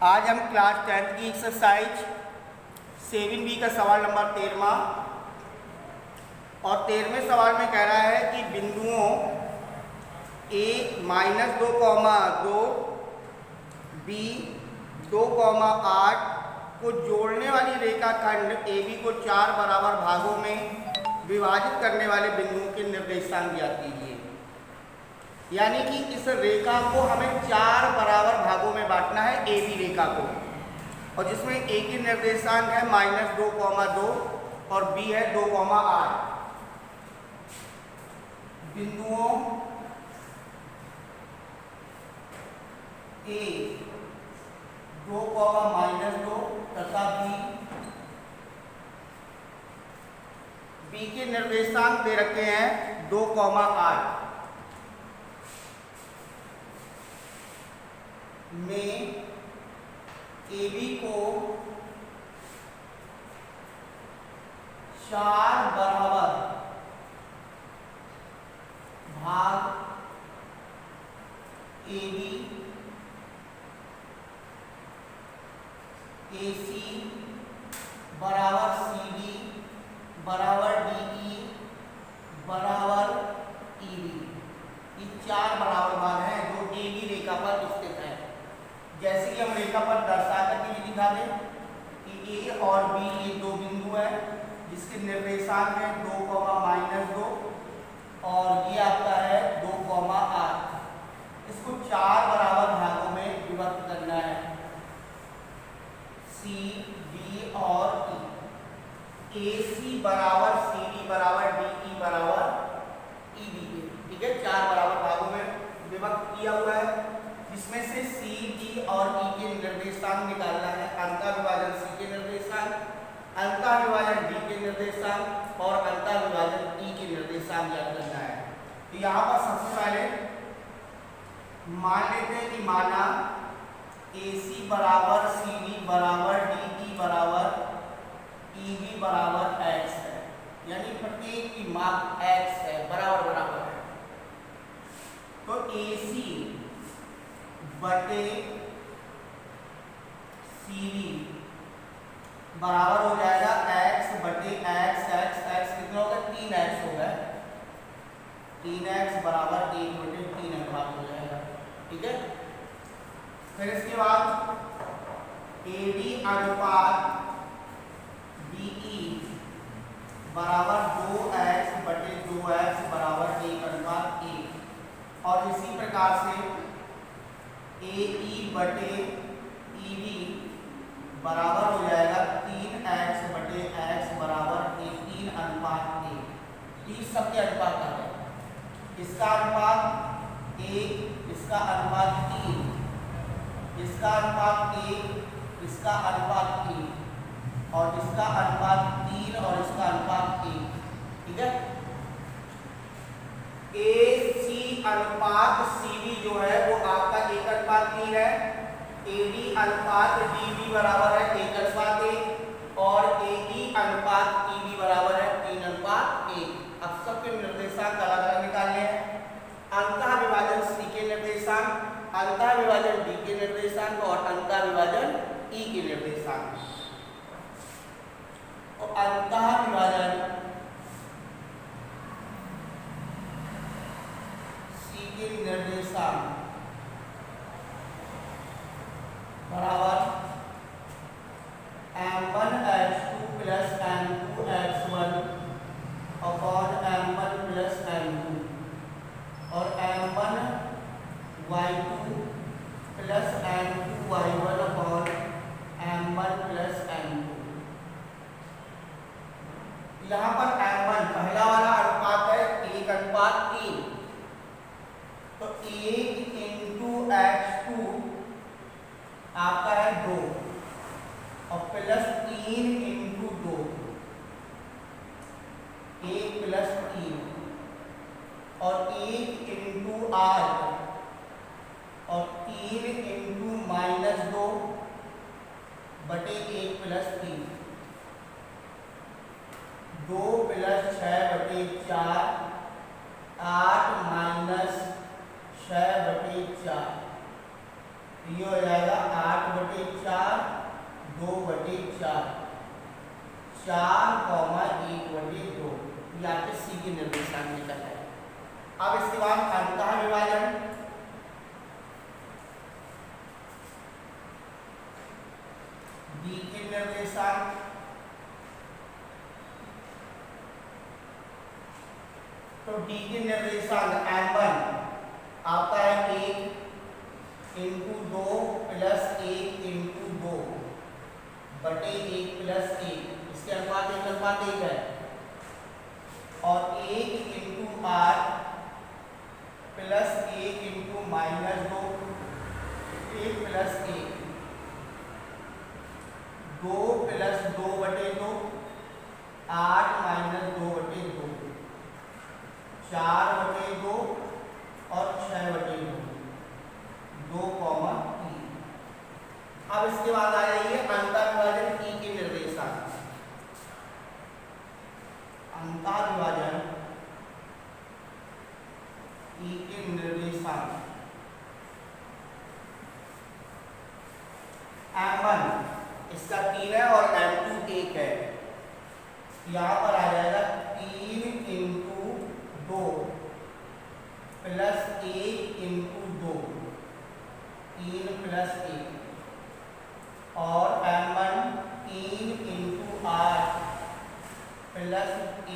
आज हम class 10th की एक्सरसाइज 7B का सवाल नंबर 13वां और 13वें सवाल में कह रहा है कि बिंदुओं a-2,2 b 2,8 को जोड़ने वाली रेखाखंड AB को 4 बराबर भागों में विभाजित करने वाले बिंदुओं के निर्देशांक ज्ञात कीजिए। यानी कि इस रेखा को हमें 4 बराबर भागों में बांटना है AB रेखा को, और जिसमें A की निर्देशांक है -2,2 और B है 2,8। बिंदुओं A 2,-2 तथा B के निर्देशांक दे रखे हैं 2,8 में AB को 4 बराबर भाग AB AC बराबर CD बराबर DE बराबर EB, ये 4 बराबर भाग हैं जो AB रेखा पर स्थित है। जैसे कि हम रेखा पर दर्शा करके भी दिखा दें कि A और B ये दो बिंदु है जिसके निर्देशांक है 2,-2 और ये आपका है 2,8। इसको 4 बराबर भागों में विभक्त करना है, C, B और E। AC बराबर CD बराबर DE बराबर EB के, ठीक है, 4 बराबर भागों में विभक्त किया हुआ है, जिसमें से C, D और E के निर्देशांक निकालना है। अंतर विभाजन C के निर्देशांक, अंतर विभाजन D के निर्देशांक और अंतर विभाजन E के निर्देशांक ज्ञात करना है। तो यहाँ पर सबसे पहले मान लेते हैं कि माना AC बराबर CD बराबर DE बराबर EB बराबर x है, यानी प्रत्येक की माप x है, बराबर बराबर है। तो AC बटे CD बराबर हो जाएगा x बटे x, x कितना होगा 3x होगा, 3x बराबर 1 बटे 3 अनुपात हो जाएगा, ठीक है। फिर इसके बाद AD अनुपात DE बराबर 2x बटे 2x बराबर 1 अनुपात 1, और इसी प्रकार से AE बटे EB बराबर हो जाएगा 3x बटे x बराबर 3 अनुपात 1। इस सबके अनुपात आ गए, इसका अनुपात 1, इसका अनुपात 3, इसका अनुपात 1, इसका अनुपात 3 और इसका अनुपात 3 और इसका अनुपात 1, ठीक है। AC अनुपात CD जो है वो आपका 1:3 है, AD अनुपात DB बराबर है 1:1 और AE अनुपात EB बराबर है 3:1। अब सबके निर्देशांक अलग अलग निकालने हैं। अंतः विभाजन C के निर्देशांक, अंतः विभाजन D के निर्देशांक और अंतः विभाजन E के निर्देशांक। और अंतः विभाजन C के निर्देशांक बराबर M1x2 plus M2x1 upon M1 plus M2 और M1y2 plus M2y1 upon M1 plus M2। यहाँ पर M1 पहला वाला अनुपात है 1:3, तो 1 इंटू x2 आपका है 2 और प्लस 3 इंटू 2, 1 प्लस 3 और 1 इंटू r और 3 इंटू -2 बटे 1 प्लस 3, 2 प्लस 6 बटे 4, 8 माइनस 6 बटे 4, ये हो जाएगा 8/4 2/4 4,1/2। ये आपके सी के निर्देशांक निकल है। अब इसके बाद अंतः विभाजन, डी के निर्देशांक, तो डी के निर्देशांक M1 आता है 1/2 + 1/2 बटे 1 + 1, इसके अनुपात 1:1 है, और 1/8 + 1 × -2 1 + 1 2 + 2/2 8 - 2/2 4/2 और 6/2 2,3। अब इसके बाद आ जाइए अंतर विभाजन ई के निर्देशांक। अंतर विभाजन ई के निर्देशांक M1 इसका 3 है और M2 1 है। यहाँ पर आ जाएगा 3 × 2 + 1 × 2 3 + 1, और M1 3 × 8 +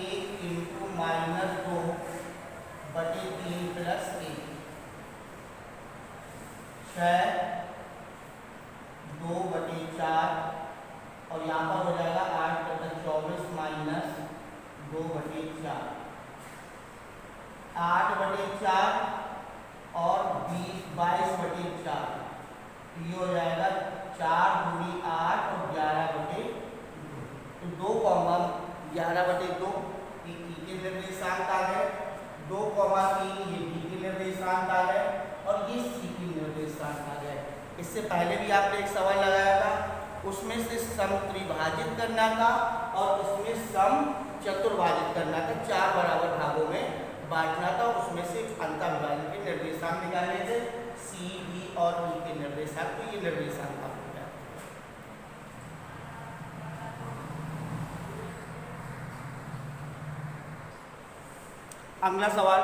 1 × -2 बटे 3 + 1 6 2/4, और यहाँ पर हो जाएगा 8/24 - 2/4 8/4 और 22/4, ये हो जाएगा 4 × 8 और 11/2, तो 2,11/2 ये ई के निर्देशांक आ गए, 2,3 ये डी के निर्देशांक आ गए, और ये सी के निर्देशांक आ गए। इससे पहले भी आपने एक सवाल लगाया था, उसमें से सम त्रिभाजित करना था और उसमें सम चतुर्भाजित करना था, 4 बराबर भागों में बांटना था, उसमें से अंतर विभाजन के निर्देशांक निकालने थे, सी डी और ई के निर्देशांक, तो ये निर्देशांक आप हो गया। अगला सवाल,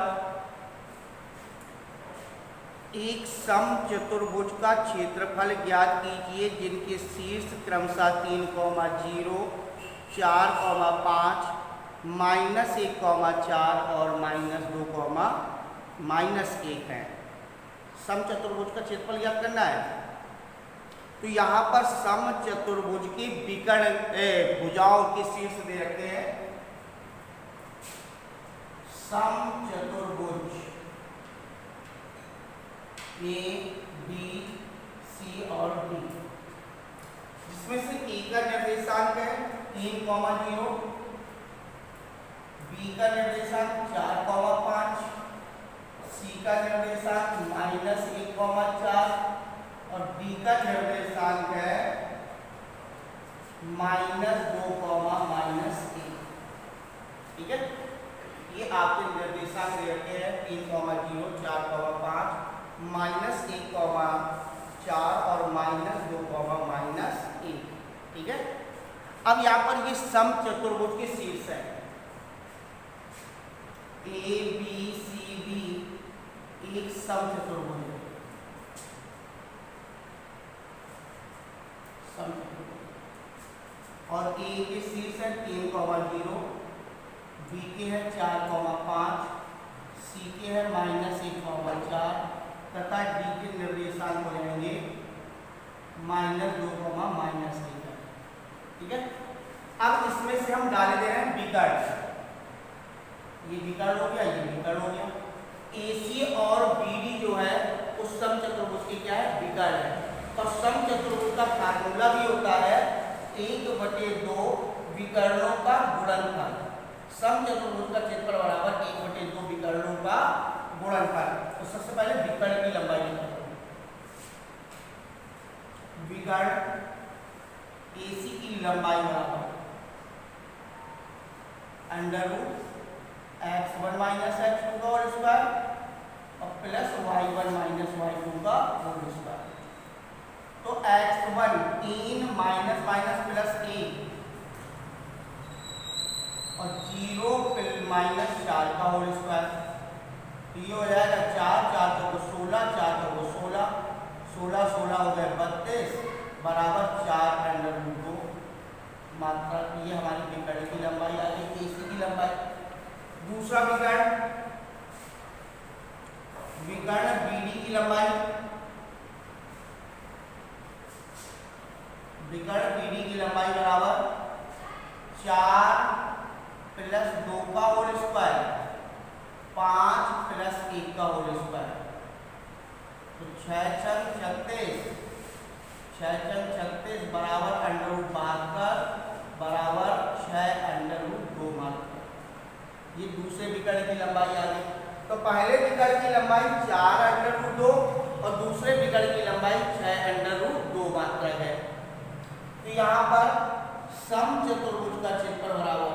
एक समचतुर्भुज का क्षेत्रफल ज्ञात कीजिए जिनके शीर्ष क्रमशः 3,0, 4,5, -1,4 और -2,-1 है। समचतुर्भुज का क्षेत्रफल ज्ञात करना है। तो यहाँ पर समचतुर्भुज के विकर्ण भुजाओं के शीर्ष दे रखे हैं। समचतुर्भुज ए, बी, सी और डी, जिसमें से ए का निर्देशांक है 3,0, बी का निर्देशांक 4,5, सी का निर्देशांक -1,4 और डी का निर्देशांक है -2,-1। ठीक है, ये आपके निर्देशांक दे रखे हैं 3,0, 4,5, -1,4 और -2,-1। ठीक है, अब यहाँ पर ये समचतुर्भुज के शीर्ष है ए बी सी डी, एक समचतुर्भुज है। और ए के शीर्ष है 3,0, बी के है 4,5, सी के है -1,4 तथा डी के निर्देशांक हो जाएंगे -2,-1। ठीक है, अब इसमें से हम डाले दे रहे हैं विकर्ण। ये विकर्ण हो गया, ये विकर्ण हो गया। AC और BD जो है उस समचतुर्भुज के क्या है, विकर्ण है। और समचतुर्भुज का फार्मूला भी होता है 1/2 विकर्णों का गुणनफल। समचतुर्भुज का क्षेत्रफल बराबर 1/2 विकर्णों का गुणनफल। तो सबसे पहले विकर्ण की लंबाई निकालो। विकर्ण AC की लंबाई बराबर √(x1 - x2) का होल स्क्वायर और +(y1 - y2) का whole square. x1 3 minus minus plus 1 और 0 माइनस 4 का होल स्क्वायर। तो ये हो जाएगा 4 4 को 16 4 को 16 16 16 हो गए 32 बराबर 4 अंडर रूट 2 मात्रा। ये हमारी विकर्ण की लंबाई आ गई, एसी की लंबाई। दूसरा विकर्ण बीडी की लंबाई, विकर्ण बीडी की लंबाई बराबर 4 प्लस 2 का होल स्क्वायर 5 प्लस 1 का होल स्क्वायर। तो 6 छंग 36 6 छंग 36 बराबर अंडर रूट 72 बराबर 6 अंडर रूट 2 मात्रा। ये दूसरे विकर्ण की लंबाई आ गई। तो पहले विकर्ण की लंबाई 4 अंडर रूट 2 और दूसरे विकर्ण की लंबाई 6 अंडर रूट 2 मात्रा है। तो यहाँ पर समचतुर्भुज का क्षेत्रफल बराबर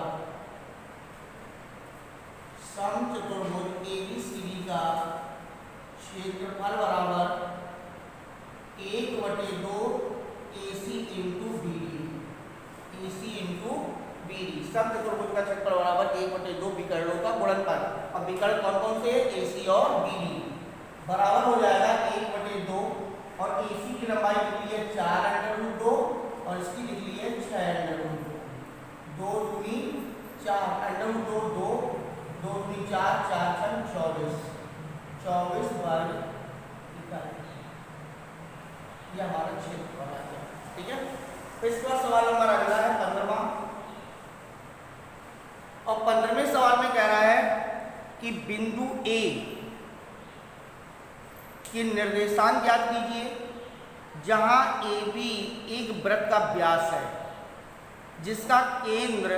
समचतुर्भुज एबीसीडी का क्षेत्रफल बराबर 1/2 AC into BD, AC into BD. समचतुर्भुज का क्षेत्रफल बराबर 1/2 विकर्णों का गुणनफल। अब विकर्ण कौन कौन से हैं? AC और BD। बराबर हो जाएगा 1/2 और AC की लंबाई निकली है 4 अंडर रूट 2 और इसकी निकली है 6 अंडर रूट 2 2 दूनी 4 अंडर रूट 2 2 2 दूनी 4 4 छंग 24 वर्ग इकाई। ये हमारा क्षेत्रफल आ गया। ठीक है, तो इसका सवाल नंबर अगला है 15वां। और 15वें सवाल में कह रहा है कि बिंदु ए के निर्देशांक ज्ञात कीजिए जहां ए बी एक वृत्त का व्यास है जिसका केंद्र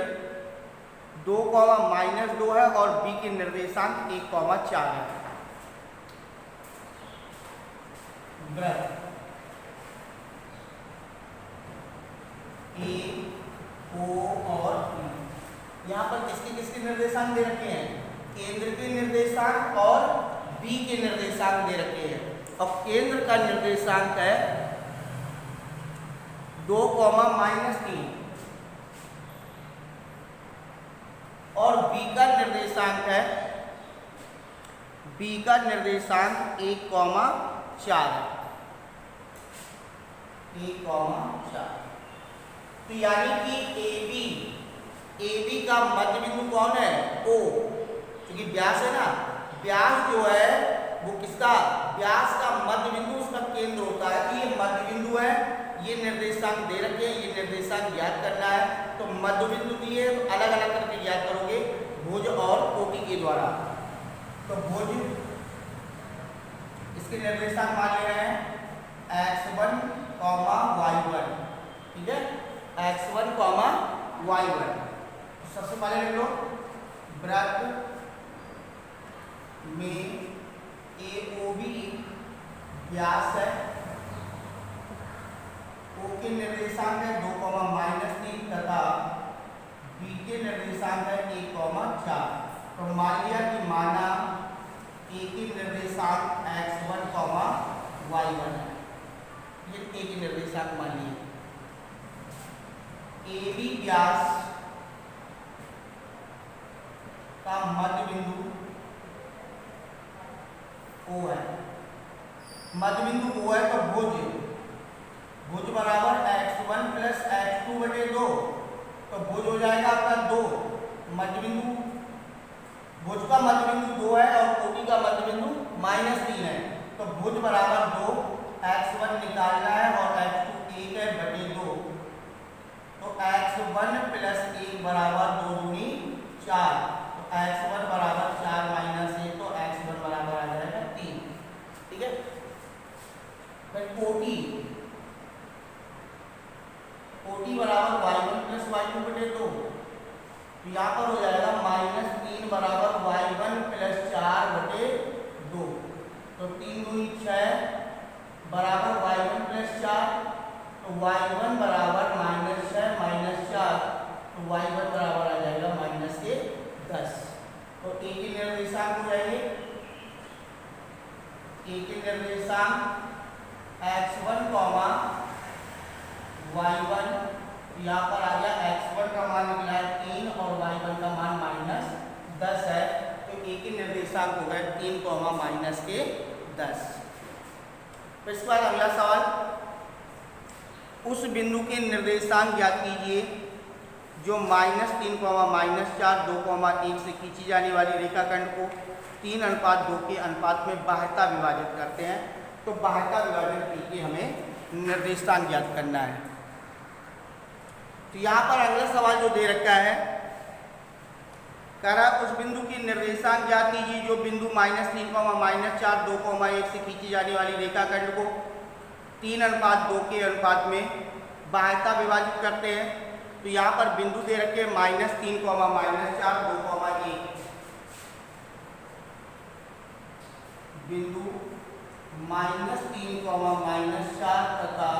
2, -2 है और बी के निर्देशांक 1, 4 है। वृत्त ए, ओ और बी, यहाँ पर किसके निर्देशांक दे रखे हैं? केंद्र के निर्देशांक और बी के निर्देशांक दे रखे हैं। अब केंद्र का निर्देशांक है 2, -3 और बी का निर्देशांक है 1, 4। तो यानी कि ए बी का मध्य बिंदु कौन है? ओ, क्योंकि व्यास है ना, व्यास जो है वो किसका? व्यास का मध्य बिंदु उसका केंद्र होता है। कि ये मध्य बिंदु है, ये निर्देशांक दे रखे हैं, ये निर्देशांक ज्ञात करना है। तो मध्य बिंदु दिए तो अलग अलग करके ज्ञात करोगे भुज और कोटि के द्वारा। तो भुज इसके निर्देशांक मान ले रहे हैं x1, y1। ठीक है, x1, y1। सबसे पहले लिख लो वृत्त में AOB व्यास है, O के निर्देशांक है 2, -3 तथा B के निर्देशांक है 1, 4। तो मान लिया कि माना A के निर्देशांक x1, y1 है। ये A के निर्देशांक मान लिए। AB व्यास का मध्य बिंदु O है, मध्य बिंदु O है तो भुज बराबर x1 प्लस x2/2। तो भुज हो जाएगा आपका 2, मध्य बिंदु भुज का मध्य बिंदु 2 है और कोटि का मध्य बिंदु -3 है। तो भुज बराबर 2, x1 निकालना है और x2 1/2। तो x1 प्लस 1 बराबर 2 दूनी 4। तो x1 बराबर 4 - 1 तो x1 बराबर आ जाएगा 3। ठीक है, फिर कोटि बराबर y1 प्लस y2/2। तो यहाँ पर हो जाएगा -3 बराबर y1 प्लस 4/2। तो 3 दूनी 6 बराबर y1 प्लस 4। तो y1 बराबर -6 - 4। तो y1 बराबर आ जाएगा -10। तो A के निर्देशांक हो जाएंगे, A के निर्देशांक x1, y1, यहाँ पर आ गया x1 का मान निकला है 3 और y1 का मान -10 है, तो एक ही निर्देशांक हो गए 3, -10। फिर इसके बाद अगला सवाल, उस बिंदु के निर्देशांक ज्ञात कीजिए जो -3, -4, 2,1 से खींची जाने वाली रेखाखंड को 3:2 के अनुपात में बाह्यता विभाजित करते हैं। तो बाह्यता विभाजन करके हमें निर्देशांक ज्ञात करना है। तो यहाँ पर अगला सवाल जो दे रखा है, कह रहा है उस बिंदु की निर्देशांक ज्ञात कीजिए जो बिंदु -3, -4, 2,1 से खींची जाने वाली रेखाखंड को 3:2 के अनुपात में बाह्यता विभाजित करते हैं। तो यहाँ पर बिंदु दे रखे -3, -4, 2,1, बिंदु -3, -4 तथा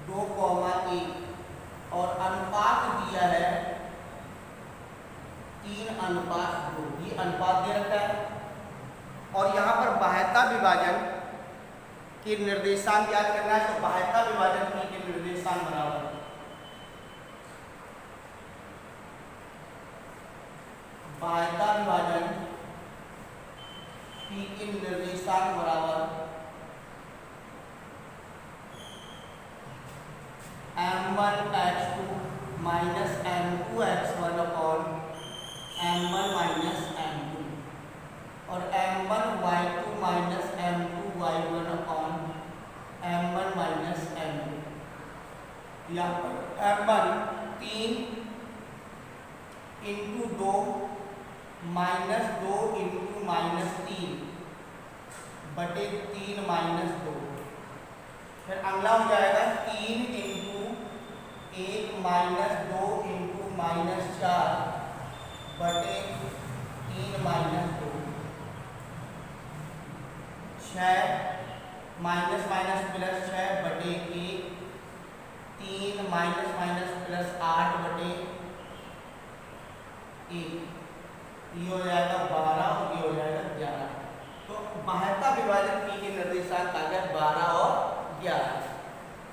2,1 और अनुपात दिया है 3:2, ये अनुपात दे रखा है। और यहाँ पर बाह्यता विभाजन के निर्देशांक ज्ञात करना है। तो बाह्यता विभाजन के निर्देशांक बराबर बाह्यता विभाजन P के निर्देशांक बराबर m1x2 minus m2x1 upon m1 minus m2 और m1y2 minus m2y1 upon m1 minus m2। यहाँ पर m1 3 इंटू 2 माइनस 2 इंटू -3 बटे 3 -2। फिर अगला हो जाएगा 3 इंटू 1 माइनस 2 इंटू -4 बटे 3 -2। 6 माइनस माइनस प्लस 6 बटे 1, 3 माइनस माइनस प्लस 8 बटे 1। ये हो जाएगा 12 और ये हो जाएगा 11। तो बाह्यता विभाजन P के निर्देशांक आ गए 12 और 11।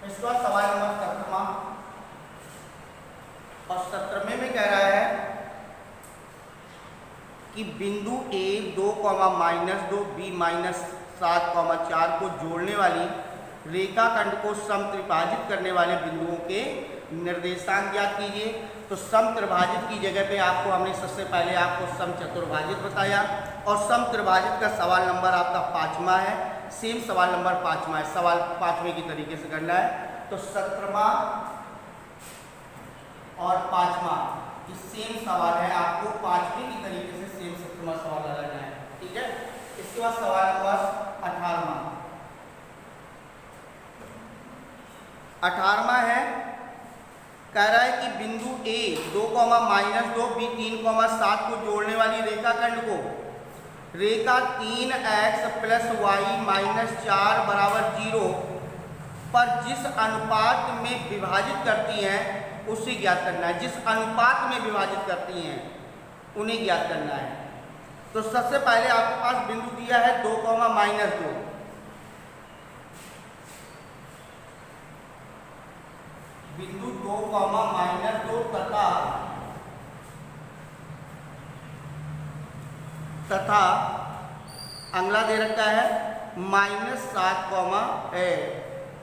इसके बाद सवाल नंबर 17 और 17 में कह रहा है कि बिंदु A 2, -2, B -7,4 को जोड़ने वाली रेखाखंड को समत्रिभाजित करने वाले बिंदुओं के निर्देशांक ज्ञात कीजिए। तो समत्रिभाजित की जगह पे आपको हमने सबसे पहले आपको समचतुर्भाजित बताया और समत्रिभाजित का सवाल नंबर आपका 5वां है। सेम सवाल नंबर 5वां है, सवाल 5वें की तरीके से करना है। तो 17वां और 5वां ये सेम सवाल है, आपको 5वें की तरीके से सेम 17वां सवाल लगाना है, ठीक है। इसके बाद सवाल नंबर 18वां है, कह रहा है कि बिंदु A 2, -2, B 3,7 को जोड़ने वाली रेखाखंड को रेखा 3x + y - 4 = 0 पर जिस अनुपात में विभाजित करती हैं उसे ज्ञात करना है। जिस अनुपात में विभाजित करती हैं उन्हें ज्ञात करना है। तो सबसे पहले आपके पास बिंदु दिया है 2, -2। बिंदु 2, -2 तथा अगला दे रखा है -7,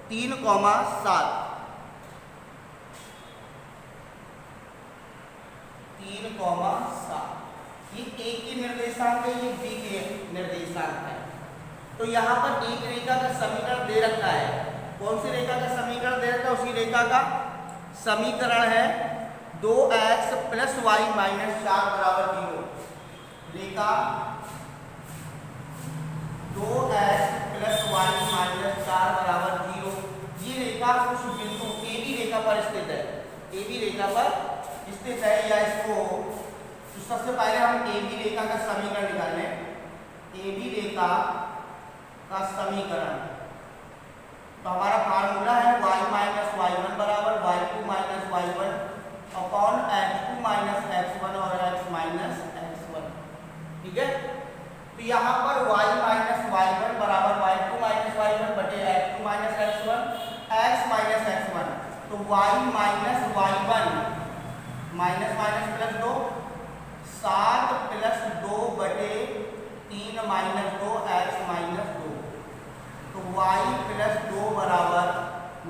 3,7। 3,7 ये A के निर्देशांक है, ये B के निर्देशांक है। तो यहाँ पर एक रेखा का समीकरण दे रखा है। कौन सी रेखा का समीकरण दे रखा है? उसी रेखा का समीकरण है 2x + y - 4 = 0। रेखा 2x + y - 4 = 0। ये रेखा उस बिंदु AB रेखा पर स्थित है। AB रेखा पर स्थित है या इसको तो सबसे पहले हम AB रेखा का समीकरण निकाल लें। AB रेखा का समीकरण तो हमारा फार्मूला है y - y1 बराबर y2 - y1 upon x2 - x1 और x - x1, ठीक है। तो यहाँ पर y - y1 बराबर y2 - y1 बटे x2 - x1, x - x1 तो y minus y1 minus minus plus 2, 7 plus 2 बटे 3 माइनस 2 x माइनस 2, तो y प्लस 2 बराबर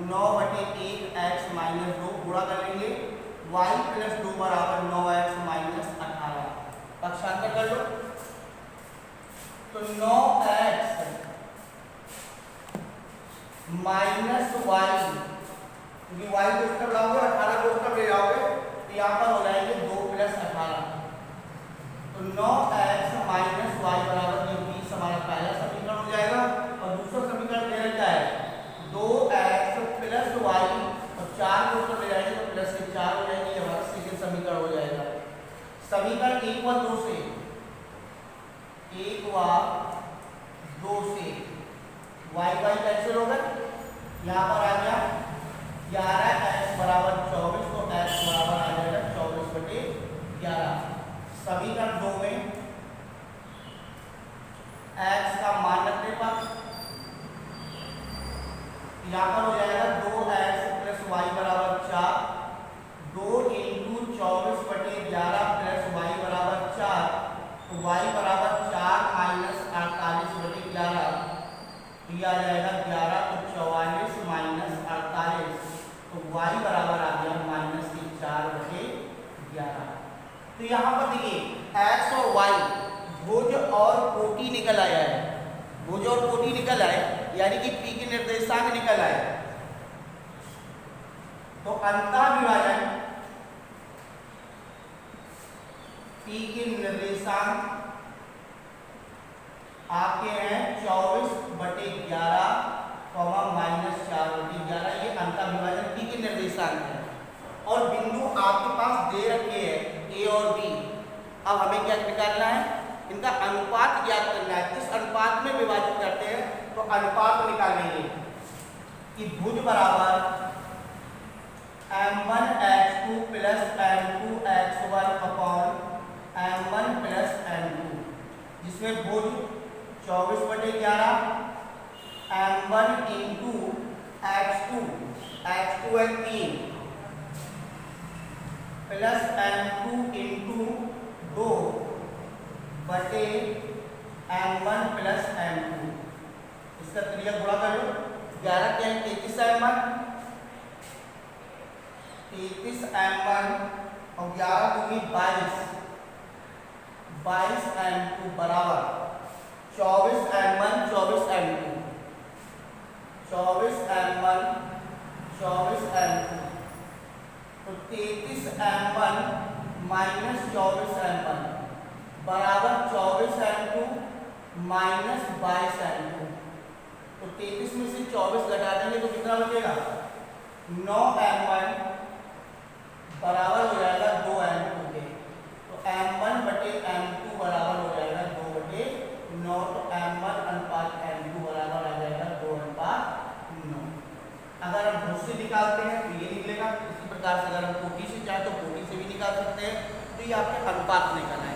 9 बटे 1 x माइनस 2, गुणा कर लेंगे y प्लस 2 बराबर 9x माइनस 18, पक्षांतर कर लो तो 9x माइनस वाई, क्योंकि y को इस तरफ लाओगे 18 को उस तरफ ले जाओगे तो यहाँ पर हो जाएंगे 2 प्लस 18, तो 9x माइनस वाई बराबर 20 हमारा पहला समीकरण हो जाएगा। और दूसरा समीकरण दे रखा है 2x प्लस वाई, और 4 को उस तरफ ले जाएंगे तो प्लस के 4 हो जाएंगे, हमारा सेकंड समीकरण हो जाएगा। समीकरण 1 व 2 से 1 व 2 से y y कैंसिल हो गए, यहाँ पर आ गया 11x बराबर 24, तो x बराबर आ जाएगा 24 बटे 11। समीकरण 2 में x का मान रखने पर यहाँ पर हो जाएगा 2x प्लस वाई बराबर 4, 2 इंटू 24 बटे 11 प्लस वाई बराबर 4, तो y बराबर 4 माइनस 48 बटे 11, ये आ जाएगा 11 तो 44 माइनस 48, तो y बराबर आ गया माइनस 4 बटे 11। तो यहाँ पर देखिए x और y भुज और कोटि निकल आया है, भुज और कोटि निकल आए यानी कि p के निर्देशांक निकल आए, तो अंतः विभाजन p के निर्देशांक आपके हैं 24 बटे 11 माइनस 4 बटे 11, ये अंतर विभाजन p के निर्देशांक है। और बिंदु आपके पास दे रखे हैं a और b, अब हमें क्या निकालना है, इनका अनुपात ज्ञात करना है। किस अनुपात में विभाजित करते हैं, तो अनुपात निकालेंगे कि भुज बराबर m1x2 plus m2x1 upon m1 plus m2, जिसमें भुज 24 बटे 11 m1 इंटू x2 है 3 प्लस m2 इंटू 2 बटे m1 प्लस m2, इसका त्रिज्या गुणा कर लो, 11 क्या है 33 m1 और 11 दूनी 22 m2 बराबर 24 m1 24 m2, 24 m1 24 m2, तो 33 m1 माइनस 24 m1 बराबर 24 m2 माइनस 22 m2, तो 33 में से 24 घटा देंगे तो कितना बचेगा 9 m1 बराबर हो जाएगा 2 m2 के, तो m1 बटे m2 बराबर हो जाएगा 2 बटे 9, तो m1 अनुपात m2 बराबर आ जाएगा 2 अनुपात 9। अगर हम भुज से निकालते हैं तो ये निकलेगा, इसी प्रकार से अगर हम कोटि से चाहे तो कोटि से भी निकाल सकते हैं, तो ये आपके अनुपात निकल आए।